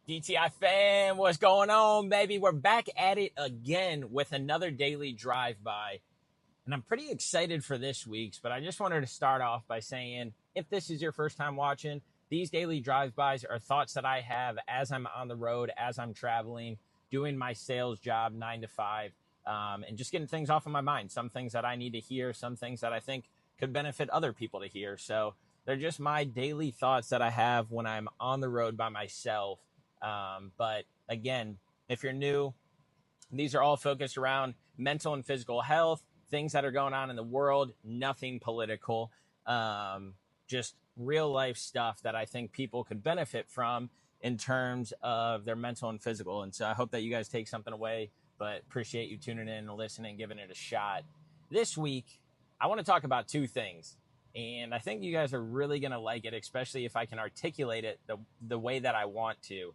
DTI fam, what's going on, baby? We're back at it again with another daily drive-by. And I'm pretty excited for this week's, but I just wanted to start off by saying if this is your first time watching, these daily drive-bys are thoughts that I have as I'm on the road, as I'm traveling, doing my sales job 9 to 5, and just getting things off of my mind. Some things that I need to hear, some things that I think could benefit other people to hear. So they're just my daily thoughts that I have when I'm on the road by myself. But again, if you're new, these are all focused around mental and physical health, things that are going on in the world, nothing political, just real life stuff that I think people could benefit from in terms of their mental and physical. And so I hope that you guys take something away, but appreciate you tuning in and listening, giving it a shot. This week, I want to talk about two things. And I think you guys are really going to like it, especially if I can articulate it the way that I want to.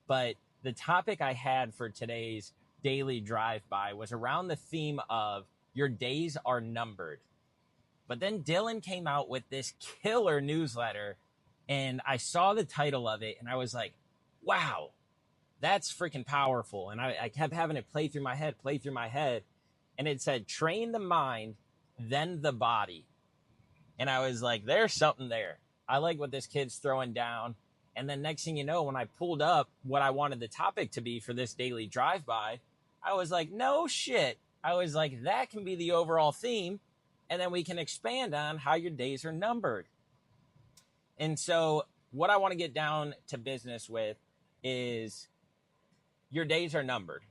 But the topic I had for today's daily drive-by was around the theme of your days are numbered. But then Dylan came out with this killer newsletter, and I saw the title of it, and I was like, wow, that's freaking powerful. And I kept having it play through my head. And it said, train the mind, then the body. And I was like, there's something there. I like what this kid's throwing down. And then next thing you know, when I pulled up what I wanted the topic to be for this daily drive-by, I was like, no shit. I was like, that can be the overall theme. And then we can expand on how your days are numbered. And so what I want to get down to business with is your days are numbered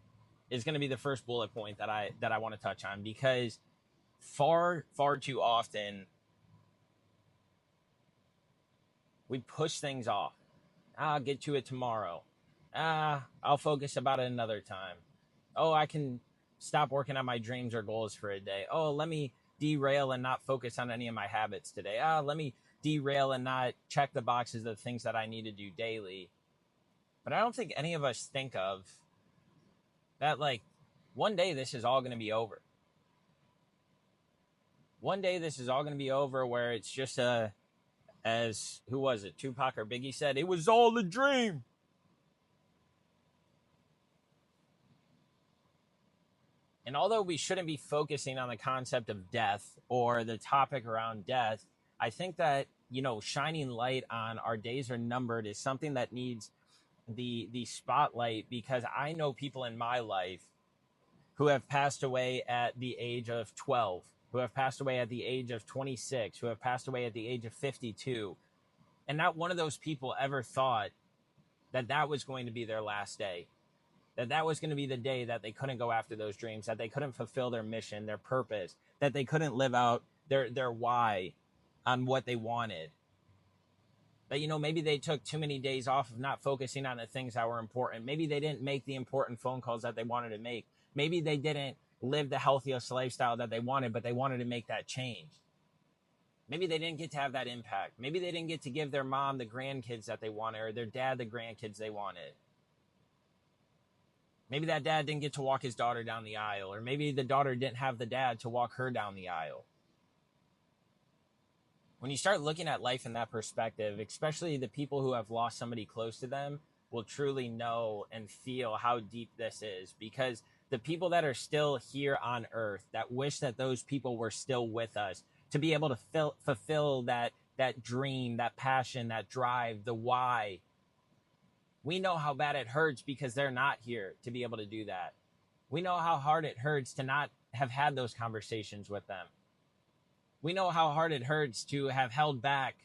is going to be the first bullet point that I want to touch on, because far too often we push things off. I'll get to it tomorrow. I'll focus about it another time. Oh, I can stop working on my dreams or goals for a day. Oh, let me derail and not focus on any of my habits today. Let me derail and not check the boxes of things that I need to do daily. But I don't think any of us think of that, like, one day this is all going to be over. One day this is all going to be over where it's just as who was it, Tupac or Biggie said, it was all a dream. And although we shouldn't be focusing on the concept of death or the topic around death, I think that, shining light on our days are numbered is something that needs the spotlight, because I know people in my life who have passed away at the age of 12, who have passed away at the age of 26, who have passed away at the age of 52. And not one of those people ever thought that that was going to be their last day, that was going to be the day that they couldn't go after those dreams, that they couldn't fulfill their mission, their purpose, that they couldn't live out their why on what they wanted. That, maybe they took too many days off of not focusing on the things that were important. Maybe they didn't make the important phone calls that they wanted to make. Maybe they didn't live the healthiest lifestyle that they wanted, but they wanted to make that change. Maybe they didn't get to have that impact. Maybe they didn't get to give their mom the grandkids that they wanted, or their dad the grandkids they wanted. Maybe that dad didn't get to walk his daughter down the aisle, or maybe the daughter didn't have the dad to walk her down the aisle. When you start looking at life in that perspective, especially the people who have lost somebody close to them will truly know and feel how deep this is, because the people that are still here on earth that wish that those people were still with us to be able to fulfill that dream, that passion, that drive, the why. We know how bad it hurts because they're not here to be able to do that. We know how hard it hurts to not have had those conversations with them. We know how hard it hurts to have held back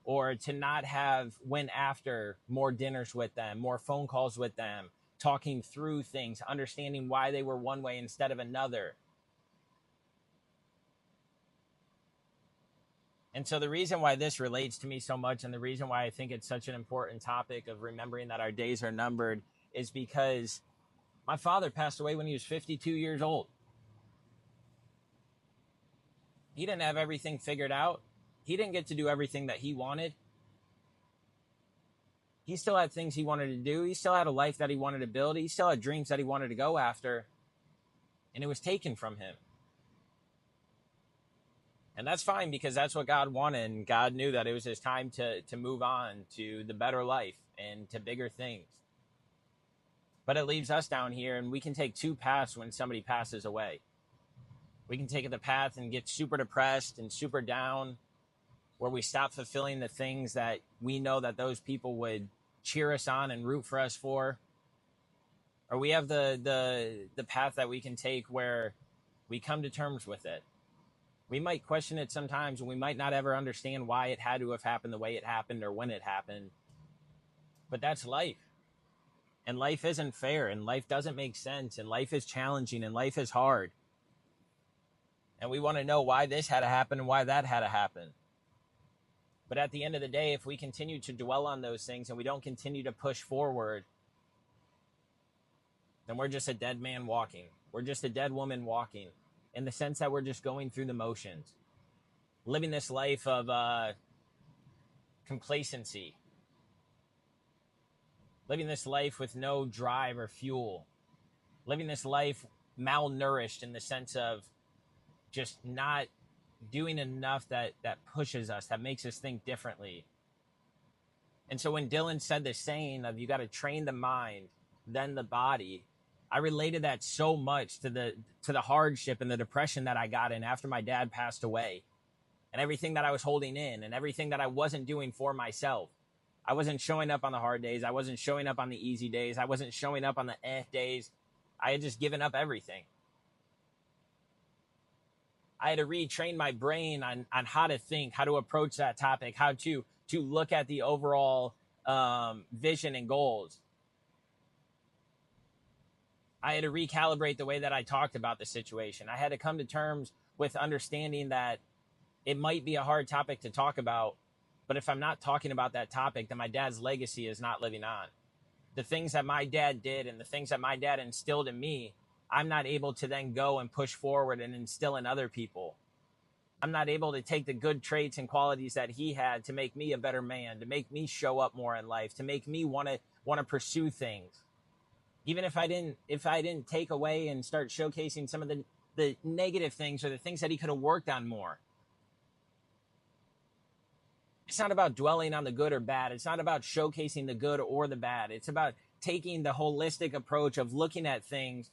or to not have went after more dinners with them, more phone calls with them, talking through things, understanding why they were one way instead of another. And so the reason why this relates to me so much, and the reason why I think it's such an important topic of remembering that our days are numbered, is because my father passed away when he was 52 years old. He didn't have everything figured out. He didn't get to do everything that he wanted. He still had things he wanted to do. He still had a life that he wanted to build. He still had dreams that he wanted to go after. And it was taken from him. And that's fine, because that's what God wanted. And God knew that it was his time to move on to the better life. and to bigger things. But it leaves us down here, and we can take two paths when somebody passes away. We can take the path and get super depressed and super down, where we stop fulfilling the things that we know that those people would cheer us on and root for us for. Or we have the path that we can take where we come to terms with it. We might question it sometimes, and we might not ever understand why it had to have happened the way it happened or when it happened. But that's life. And life isn't fair, and life doesn't make sense, and life is challenging, and life is hard. And we want to know why this had to happen and why that had to happen. But at the end of the day, if we continue to dwell on those things and we don't continue to push forward, then we're just a dead man walking. We're just a dead woman walking, in the sense that we're just going through the motions, living this life of complacency, living this life with no drive or fuel, living this life malnourished in the sense of just not doing enough that pushes us, that makes us think differently. And so when Dylan said the saying of you got to train the mind, then the body, I related that so much to the hardship and the depression that I got in after my dad passed away, and everything that I was holding in and everything that I wasn't doing for myself. I wasn't showing up on the hard days. I wasn't showing up on the easy days. I wasn't showing up on the days. I had just given up everything. I had to retrain my brain on how to think, how to approach that topic, how to look at the overall vision and goals. I had to recalibrate the way that I talked about the situation. I had to come to terms with understanding that it might be a hard topic to talk about, but if I'm not talking about that topic, then my dad's legacy is not living on. The things that my dad did and the things that my dad instilled in me, I'm not able to then go and push forward and instill in other people. I'm not able to take the good traits and qualities that he had to make me a better man, to make me show up more in life, to make me want to pursue things. Even if I didn't take away and start showcasing some of the negative things or the things that he could have worked on more. It's not about dwelling on the good or bad. It's not about showcasing the good or the bad. It's about taking the holistic approach of looking at things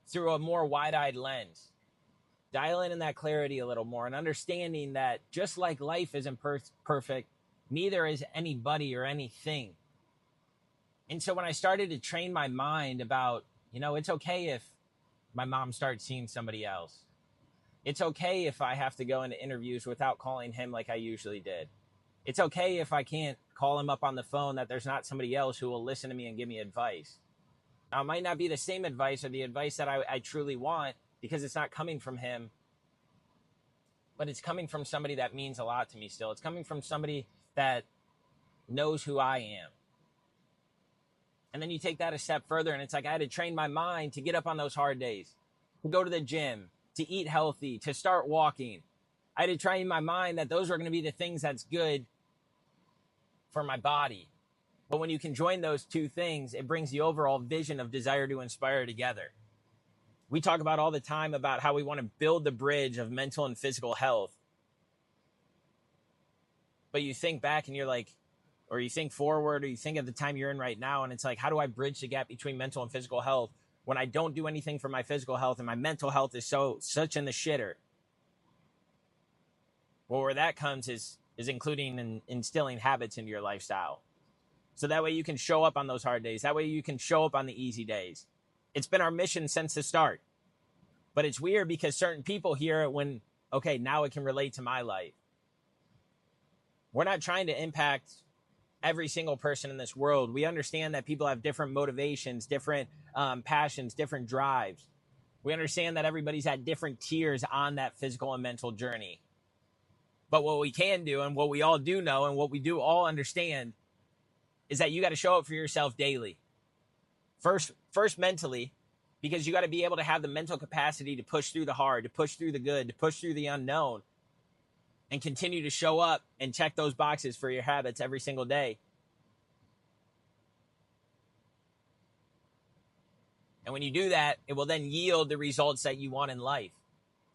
through a more wide-eyed lens. Dialing in that clarity a little more and understanding that just like life isn't perfect, neither is anybody or anything. And so when I started to train my mind about, it's okay if my mom starts seeing somebody else. It's okay if I have to go into interviews without calling him like I usually did. It's okay if I can't call him up on the phone, that there's not somebody else who will listen to me and give me advice. Now, it might not be the same advice or the advice that I truly want, because it's not coming from him, but it's coming from somebody that means a lot to me still. It's coming from somebody that knows who I am. And then you take that a step further, and it's like I had to train my mind to get up on those hard days, to go to the gym, to eat healthy, to start walking. I had to train my mind that those are going to be the things that's good for my body. But when you can join those two things, it brings the overall vision of desire to inspire together. We talk about all the time about how we want to build the bridge of mental and physical health. But you think back and you're like, or you think forward, or you think of the time you're in right now, and it's like, how do I bridge the gap between mental and physical health when I don't do anything for my physical health and my mental health is such in the shitter? Well, where that comes is including and instilling habits into your lifestyle. So that way you can show up on those hard days. That way you can show up on the easy days. It's been our mission since the start. But it's weird because certain people hear it when, okay, now it can relate to my life. We're not trying to impact every single person in this world. We understand that people have different motivations, different passions, different drives. We understand that everybody's at different tiers on that physical and mental journey. But what we can do, and what we all do know, and what we do all understand, is that you got to show up for yourself daily. First mentally, because you got to be able to have the mental capacity to push through the hard, to push through the good, to push through the unknown, and continue to show up and check those boxes for your habits every single day. And when you do that, it will then yield the results that you want in life.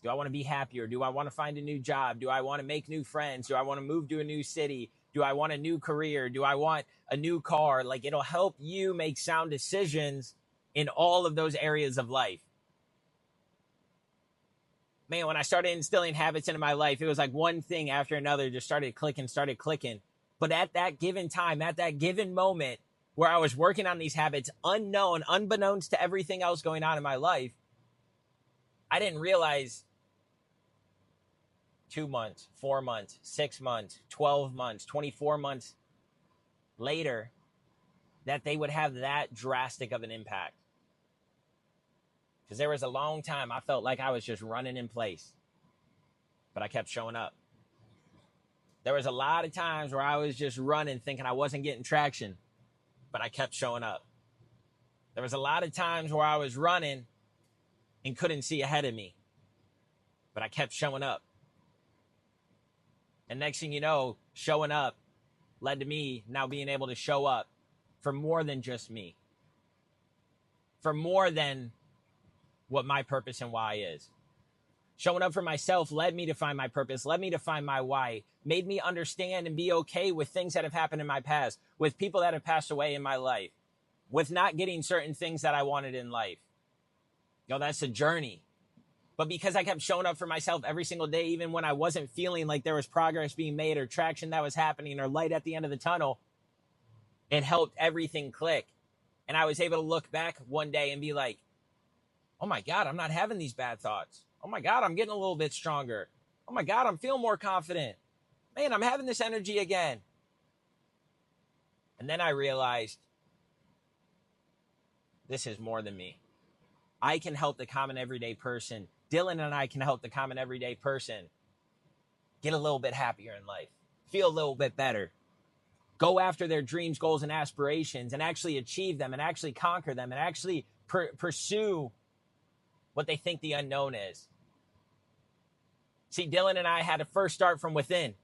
Do I want to be happier? Do I want to find a new job? Do I want to make new friends? Do I want to move to a new city? Do I want a new career? Do I want a new car? Like, it'll help you make sound decisions in all of those areas of life. Man, when I started instilling habits into my life, it was like one thing after another just started clicking. But at that given time, at that given moment where I was working on these habits, unbeknownst to everything else going on in my life, I didn't realize 2 months, 4 months, 6 months, 12 months, 24 months later that they would have that drastic of an impact. Because there was a long time I felt like I was just running in place, but I kept showing up. There was a lot of times where I was just running thinking I wasn't getting traction, but I kept showing up. There was a lot of times where I was running and couldn't see ahead of me, but I kept showing up. And next thing you know, showing up led to me now being able to show up for more than just me, for more than what my purpose and why is. Showing up for myself led me to find my purpose, led me to find my why, made me understand and be okay with things that have happened in my past, with people that have passed away in my life, with not getting certain things that I wanted in life. That's a journey. But because I kept showing up for myself every single day, even when I wasn't feeling like there was progress being made or traction that was happening or light at the end of the tunnel, it helped everything click. And I was able to look back one day and be like, oh my God, I'm not having these bad thoughts. Oh my God, I'm getting a little bit stronger. Oh my God, I'm feeling more confident. Man, I'm having this energy again. And then I realized this is more than me. I can help the common everyday person. Dylan and I can help the common everyday person get a little bit happier in life, feel a little bit better, go after their dreams, goals, and aspirations and actually achieve them and actually conquer them and actually pursue what they think the unknown is. See, Dylan and I had to first start from within,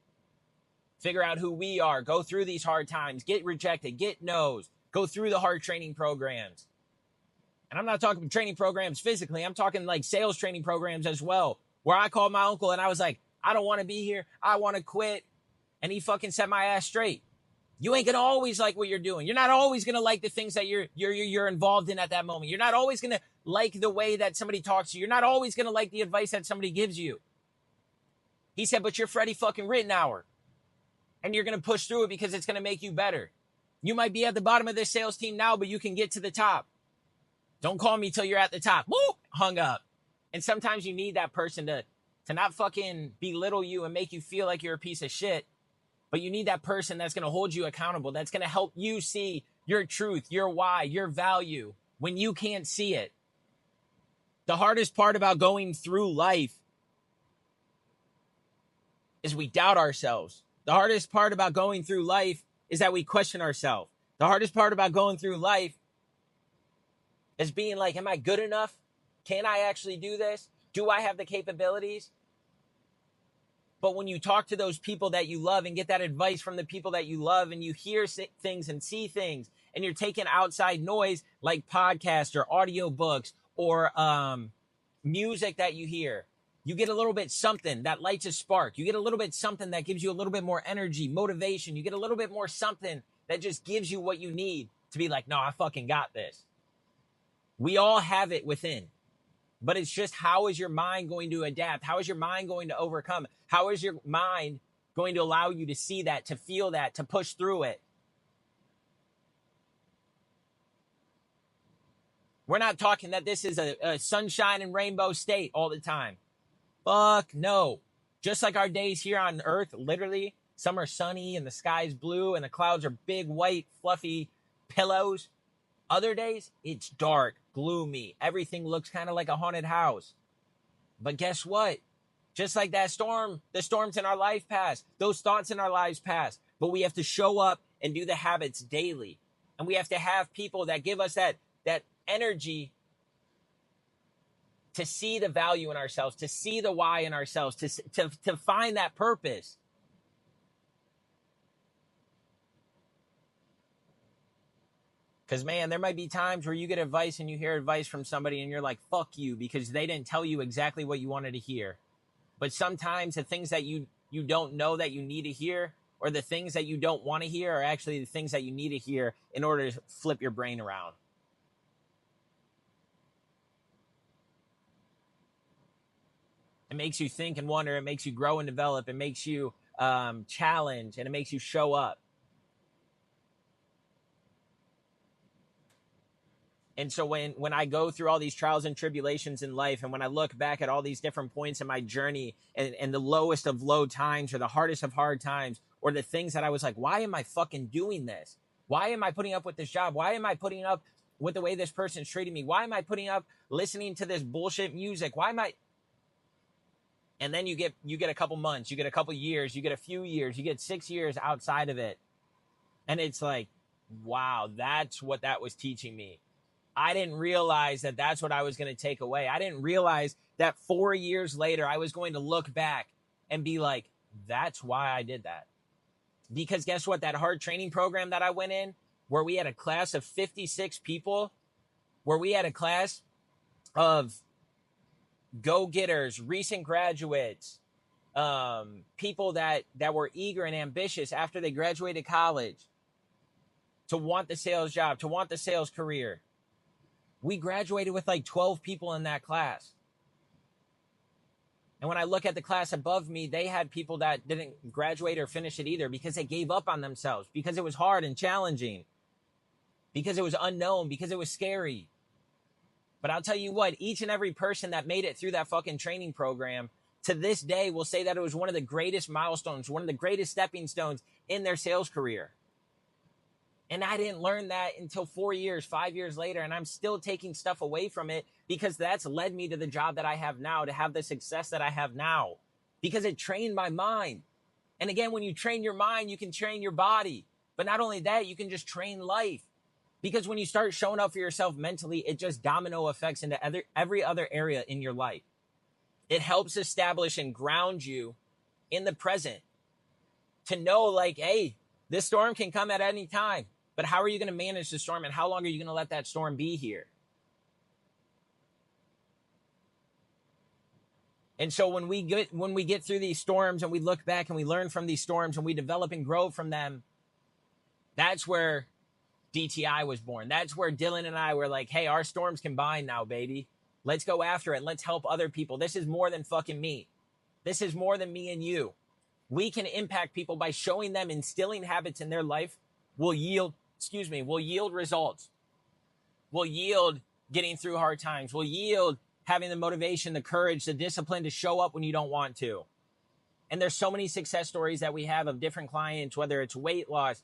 figure out who we are, go through these hard times, get rejected, get no's, go through the hard training programs. And I'm not talking training programs physically. I'm talking like sales training programs as well, where I called my uncle and I was like, I don't want to be here. I want to quit. And he fucking set my ass straight. You ain't going to always like what you're doing. You're not always going to like the things that you're involved in at that moment. You're not always going to like the way that somebody talks to you. You're not always going to like the advice that somebody gives you. He said, but you're Freddie fucking Rittenauer. And you're going to push through it because it's going to make you better. You might be at the bottom of this sales team now, but you can get to the top. Don't call me till you're at the top. Woo! Hung up. And sometimes you need that person to not fucking belittle you and make you feel like you're a piece of shit. But you need that person that's going to hold you accountable, that's going to help you see your truth, your why, your value when you can't see it. The hardest part about going through life is we doubt ourselves. The hardest part about going through life is that we question ourselves. The hardest part about going through life is being like, am I good enough? Can I actually do this? Do I have the capabilities? But when you talk to those people that you love and get that advice from the people that you love and you hear things and see things and you're taking outside noise like podcasts or audiobooks or music that you hear, you get a little bit something that lights a spark. You get a little bit something that gives you a little bit more energy, motivation. You get a little bit more something that just gives you what you need to be like, no, I fucking got this. We all have it within. But it's just, how is your mind going to adapt? How is your mind going to overcome? How is your mind going to allow you to see that, to feel that, to push through it? We're not talking that this is a sunshine and rainbow state all the time. Fuck no. Just like our days here on Earth, literally, some are sunny and the sky's blue and the clouds are big, white, fluffy pillows. Other days, it's dark, gloomy. Everything looks kind of like a haunted house. But guess what? Just like that storm, the storms in our life pass. Those thoughts in our lives pass. But we have to show up and do the habits daily. And we have to have people that give us that energy to see the value in ourselves, to see the why in ourselves, to find that purpose. Because, man, there might be times where you get advice and you hear advice from somebody and you're like, fuck you, because they didn't tell you exactly what you wanted to hear. But sometimes the things that you don't know that you need to hear or the things that you don't want to hear are actually the things that you need to hear in order to flip your brain around. It makes you think and wonder. It makes you grow and develop. It makes you challenge, and it makes you show up. And so when I go through all these trials and tribulations in life, and when I look back at all these different points in my journey, and the lowest of low times or the hardest of hard times, or the things that I was like, why am I fucking doing this? Why am I putting up with this job? Why am I putting up with the way this person's treating me? Why am I putting up listening to this bullshit music? Why am I? And then you get a couple months, you get a couple years, you get a few years, you get 6 years outside of it. And it's like, wow, that's what that was teaching me. I didn't realize that that's what I was going to take away. I didn't realize that 4 years later, I was going to look back and be like, that's why I did that. Because guess what? That hard training program that I went in, where we had a class of 56 people, where we had a class of go-getters, recent graduates, people that were eager and ambitious after they graduated college to want the sales job, to want the sales career. We graduated with like 12 people in that class. And when I look at the class above me, they had people that didn't graduate or finish it either because they gave up on themselves, because it was hard and challenging, because it was unknown, because it was scary. But I'll tell you what, each and every person that made it through that fucking training program to this day will say that it was one of the greatest milestones, one of the greatest stepping stones in their sales career. And I didn't learn that until 4 years, 5 years later. And I'm still taking stuff away from it because that's led me to the job that I have now, to have the success that I have now, because it trained my mind. And again, when you train your mind, you can train your body. But not only that, you can just train life. Because when you start showing up for yourself mentally, it just domino effects into every other area in your life. It helps establish and ground you in the present to know, like, hey, this storm can come at any time. But how are you going to manage the storm, and how long are you going to let that storm be here? And so when we get through these storms and we look back and we learn from these storms and we develop and grow from them, that's where DTI was born. That's where Dylan and I were like, hey, our storms combine now, baby. Let's go after it. Let's help other people. This is more than fucking me. This is more than me and you. We can impact people by showing them instilling habits in their life will yield results. Will yield getting through hard times. Will yield having the motivation, the courage, the discipline to show up when you don't want to. And there's so many success stories that we have of different clients, whether it's weight loss,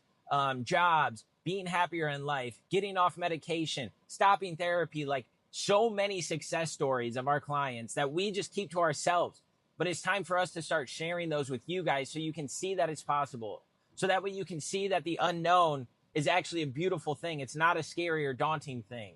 jobs, being happier in life, getting off medication, stopping therapy, like so many success stories of our clients that we just keep to ourselves. But it's time for us to start sharing those with you guys so you can see that it's possible. So that way you can see that the unknown is actually a beautiful thing. It's not a scary or daunting thing.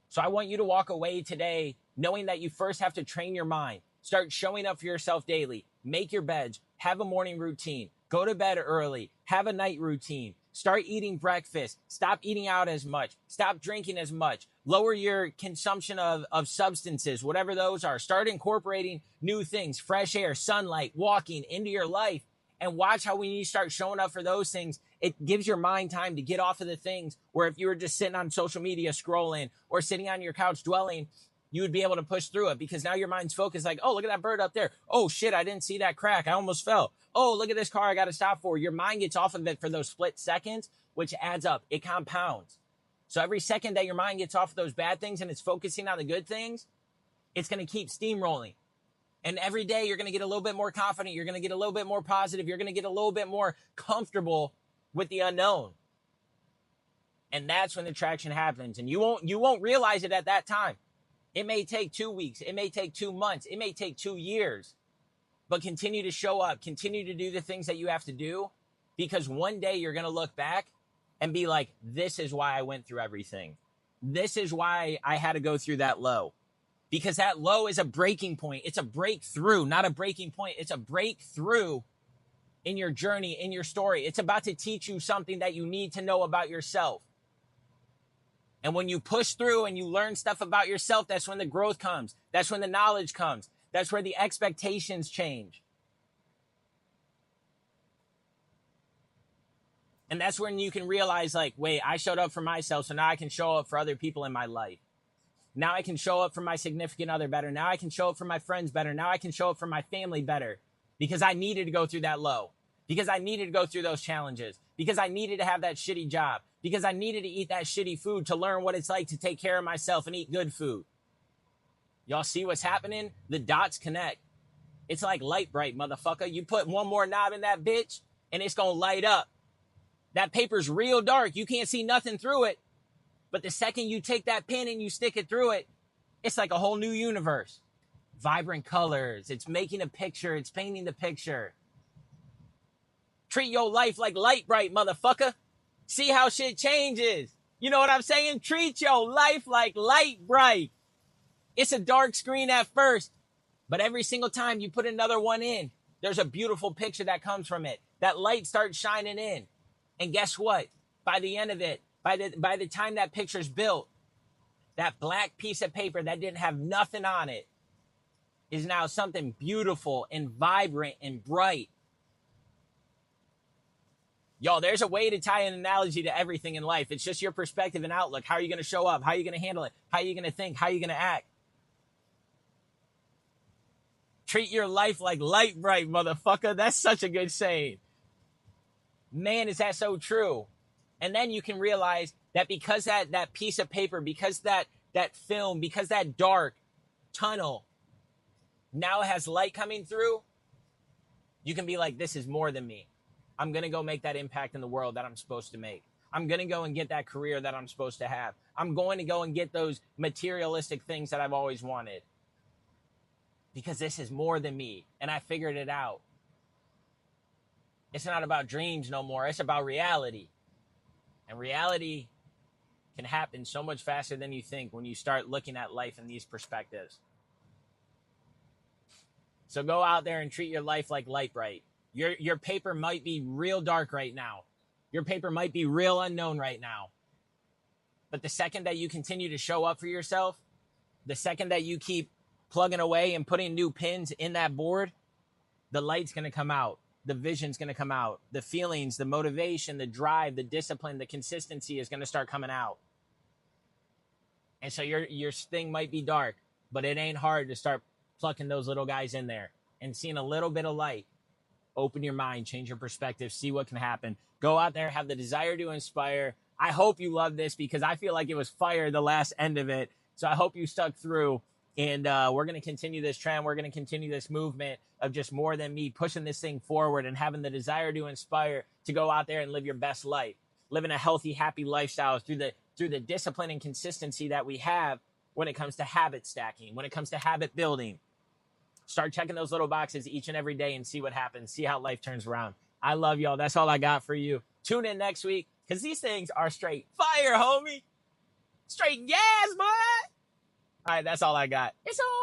So I want you to walk away today knowing that you first have to train your mind. Start showing up for yourself daily. Make your beds. Have a morning routine. Go to bed early. Have a night routine. Start eating breakfast. Stop eating out as much. Stop drinking as much. Lower your consumption of substances, whatever those are. Start incorporating new things, fresh air, sunlight, walking into your life. And watch how when you start showing up for those things, it gives your mind time to get off of the things where if you were just sitting on social media scrolling or sitting on your couch dwelling, you would be able to push through it because now your mind's focused like, oh, look at that bird up there. Oh, shit, I didn't see that crack. I almost fell. Oh, look at this car I got to stop for. Your mind gets off of it for those split seconds, which adds up. It compounds. So every second that your mind gets off of those bad things and it's focusing on the good things, it's going to keep steamrolling. And every day you're going to get a little bit more confident. You're going to get a little bit more positive. You're going to get a little bit more comfortable with the unknown. And that's when the traction happens. And you won't realize it at that time. It may take 2 weeks. It may take 2 months. It may take 2 years. But continue to show up. Continue to do the things that you have to do. Because one day you're going to look back and be like, this is why I went through everything. This is why I had to go through that low. Because that low is a breaking point. It's a breakthrough, not a breaking point. It's a breakthrough in your journey, in your story. It's about to teach you something that you need to know about yourself. And when you push through and you learn stuff about yourself, that's when the growth comes. That's when the knowledge comes. That's where the expectations change. And that's when you can realize, like, wait, I showed up for myself, so now I can show up for other people in my life. Now I can show up for my significant other better. Now I can show up for my friends better. Now I can show up for my family better because I needed to go through that low, because I needed to go through those challenges, because I needed to have that shitty job, because I needed to eat that shitty food to learn what it's like to take care of myself and eat good food. Y'all see what's happening? The dots connect. It's like light bright, motherfucker. You put one more knob in that bitch and it's going to light up. That paper's real dark. You can't see nothing through it. But the second you take that pen and you stick it through it, it's like a whole new universe. Vibrant colors. It's making a picture. It's painting the picture. Treat your life like light bright, motherfucker. See how shit changes. You know what I'm saying? Treat your life like light bright. It's a dark screen at first, but every single time you put another one in, there's a beautiful picture that comes from it. That light starts shining in. And guess what? By the end of it, by the time that picture's built, that black piece of paper that didn't have nothing on it is now something beautiful and vibrant and bright. Y'all, there's a way to tie an analogy to everything in life. It's just your perspective and outlook. How are you going to show up? How are you going to handle it? How are you going to think? How are you going to act? Treat your life like light bright, motherfucker. That's such a good saying. Man, is that so true? And then you can realize that because that piece of paper, because that film, because that dark tunnel now has light coming through, you can be like, this is more than me. I'm going to go make that impact in the world that I'm supposed to make. I'm going to go and get that career that I'm supposed to have. I'm going to go and get those materialistic things that I've always wanted. Because this is more than me, and I figured it out. It's not about dreams no more. It's about reality. And reality can happen so much faster than you think when you start looking at life in these perspectives. So go out there and treat your life like light bright. Your paper might be real dark right now. Your paper might be real unknown right now. But the second that you continue to show up for yourself, the second that you keep plugging away and putting new pins in that board, the light's going to come out. The vision's going to come out. The feelings, the motivation, the drive, the discipline, the consistency is going to start coming out. And so your thing might be dark, but it ain't hard to start plucking those little guys in there and seeing a little bit of light. Open your mind, change your perspective, see what can happen. Go out there, have the desire to inspire. I hope you love this because I feel like it was fire the last end of it. So I hope you stuck through. And we're going to continue this trend. We're going to continue this movement of just more than me, pushing this thing forward and having the desire to inspire, to go out there and live your best life, living a healthy, happy lifestyle through the discipline and consistency that we have when it comes to habit stacking, when it comes to habit building. Start checking those little boxes each and every day and see what happens. See how life turns around. I love y'all. That's all I got for you. Tune in next week because these things are straight fire, homie. Straight gas, boy. All right, that's all I got. It's on.